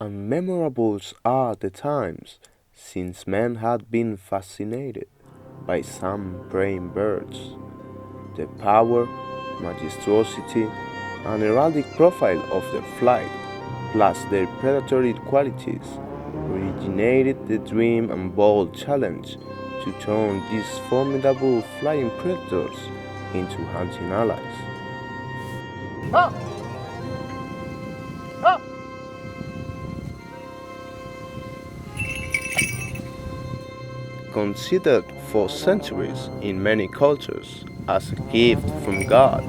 And memorable are the times since men had been fascinated by some preying birds. The power, majestuosity, and heraldic profile of their flight, plus their predatory qualities, originated the dream and bold challenge to turn these formidable flying predators into hunting allies. Considered for centuries in many cultures as a gift from God,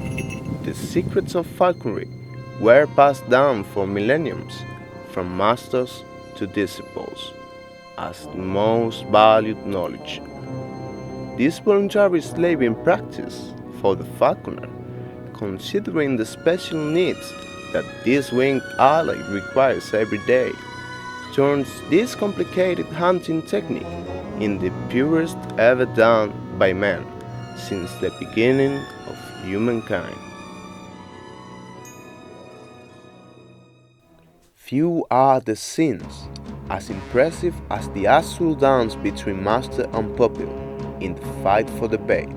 the secrets of falconry were passed down for millenniums from masters to disciples as the most valued knowledge. This voluntary slaving practice for the falconer, considering the special needs that this winged ally requires every day, turns this complicated hunting technique in the purest ever done by man since the beginning of humankind. Few are the scenes as impressive as the astral dance between master and pupil in the fight for the bait.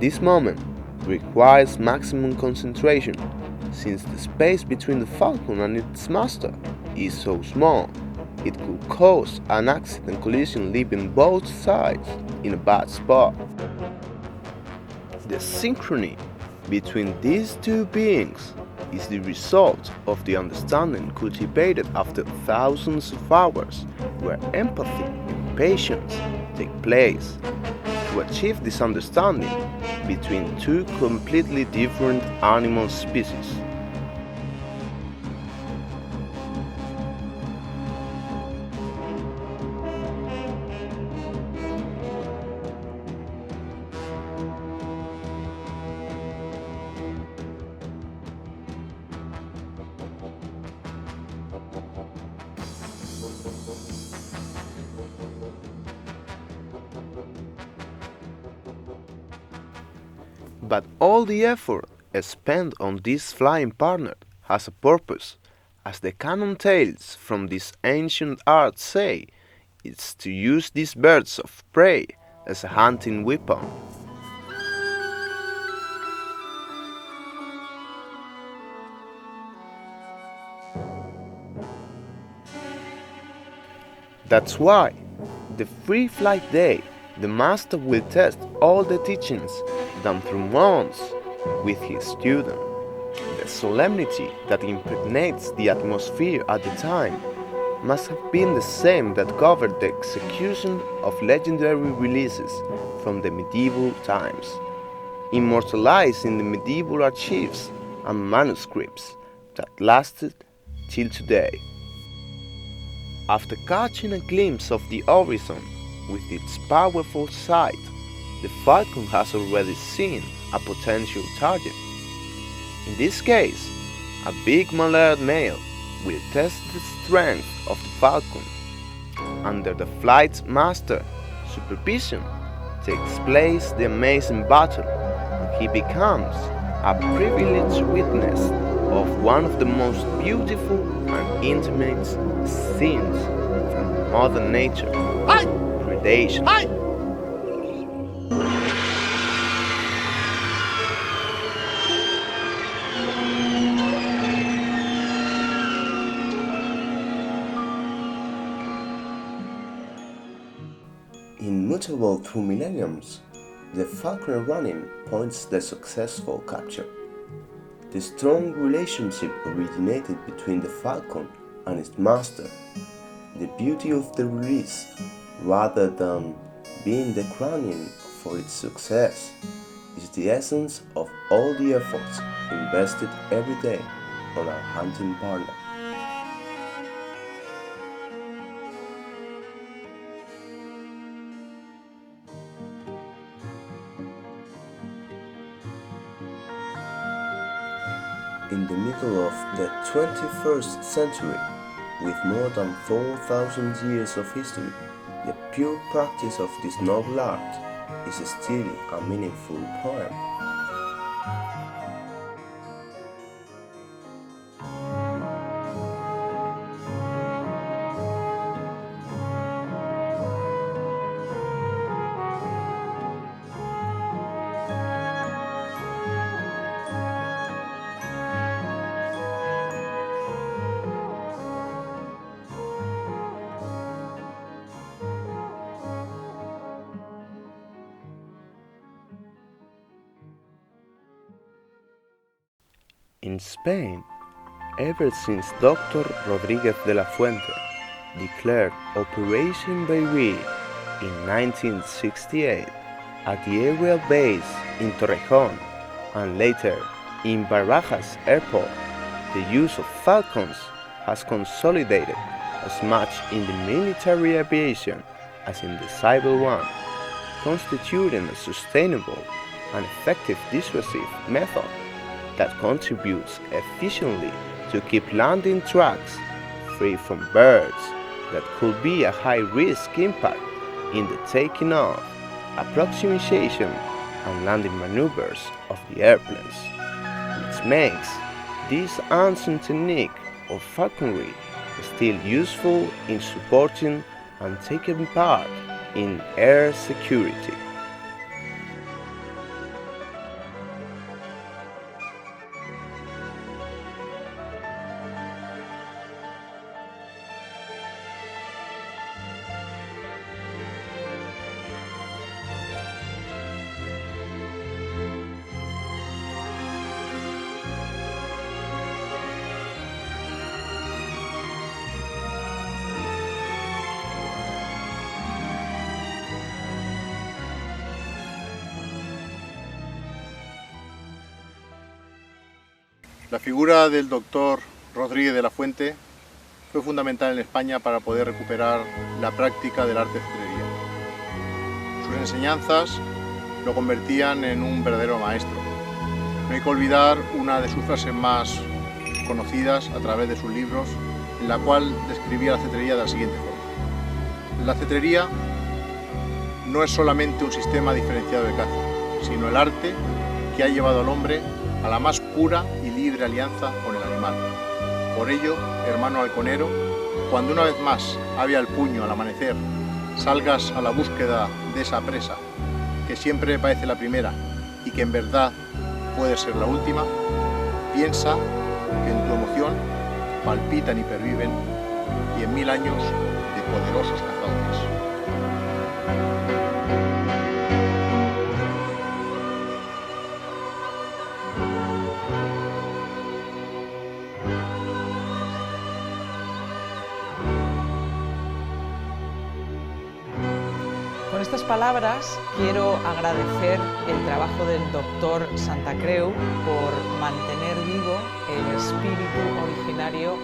This moment requires maximum concentration since the space between the falcon and its master is so small it could cause an accident collision leaving both sides in a bad spot. The synchrony between these two beings is the result of the understanding cultivated after thousands of hours where empathy and patience take place. To achieve this understanding between two completely different animal species. But all the effort spent on this flying partner has a purpose, as the canon tales from this ancient art say, it's to use these birds of prey as a hunting weapon. That's why, the free flight day, the master will test all the teachings done through months with his student. The solemnity that impregnates the atmosphere at the time must have been the same that governed the execution of legendary releases from the medieval times, immortalized in the medieval archives and manuscripts that lasted till today. After catching a glimpse of the horizon with its powerful sight, the falcon has already seen a potential target. In this case, a big mallard male will test the strength of the falcon. Under the flight master's supervision takes place the amazing battle, and he becomes a privileged witness of one of the most beautiful and intimate scenes from Mother Nature, predation. Immutable through millenniums, the falconer running points the successful capture. The strong relationship originated between the falcon and its master. The beauty of the release, rather than being the crowning for its success, is the essence of all the efforts invested every day on our hunting partner. In the middle of the 21st century, with more than 4,000 years of history, the pure practice of this noble art is still a meaningful poem. In Spain, ever since Dr. Rodriguez de la Fuente declared Operation Baby in 1968 at the aerial base in Torrejón and later in Barajas Airport, the use of falcons has consolidated as much in the military aviation as in the civil one, constituting a sustainable and effective dissuasive method that contributes efficiently to keep landing tracks free from birds that could be a high-risk impact in the taking off, approximation, and landing maneuvers of the airplanes, which makes this ancient technique of falconry still useful in supporting and taking part in air security. La figura del doctor Rodríguez de la Fuente fue fundamental en España para poder recuperar la práctica del arte de cetrería. Sus enseñanzas lo convertían en un verdadero maestro. No hay que olvidar una de sus frases más conocidas a través de sus libros, en la cual describía la cetrería de la siguiente forma. La cetrería no es solamente un sistema diferenciado de caza, sino el arte que ha llevado al hombre a la más pura y libre alianza con el animal. Por ello, hermano halconero, cuando una vez más, ave al puño al amanecer, salgas a la búsqueda de esa presa, que siempre parece la primera y que en verdad puede ser la última, piensa que en tu emoción palpitan y perviven 100.000 años de poderosos cazadores. Con estas palabras quiero agradecer el trabajo del doctor Santacreu por mantener vivo el espíritu originario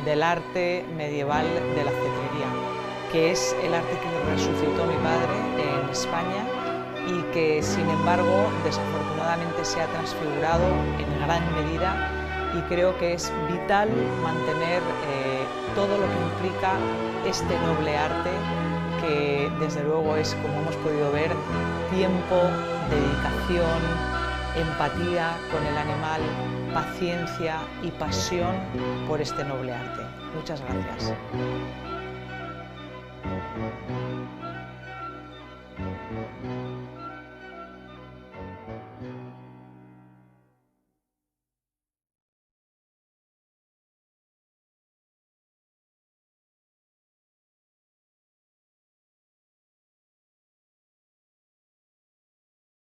del arte medieval de la cetrería, que es el arte que resucitó mi padre en España y que, sin embargo, desafortunadamente se ha transfigurado en gran medida, y creo que es vital mantener todo lo que implica este noble arte, que desde luego es, como hemos podido ver, tiempo, dedicación, empatía con el animal, paciencia y pasión por este noble arte. Muchas gracias.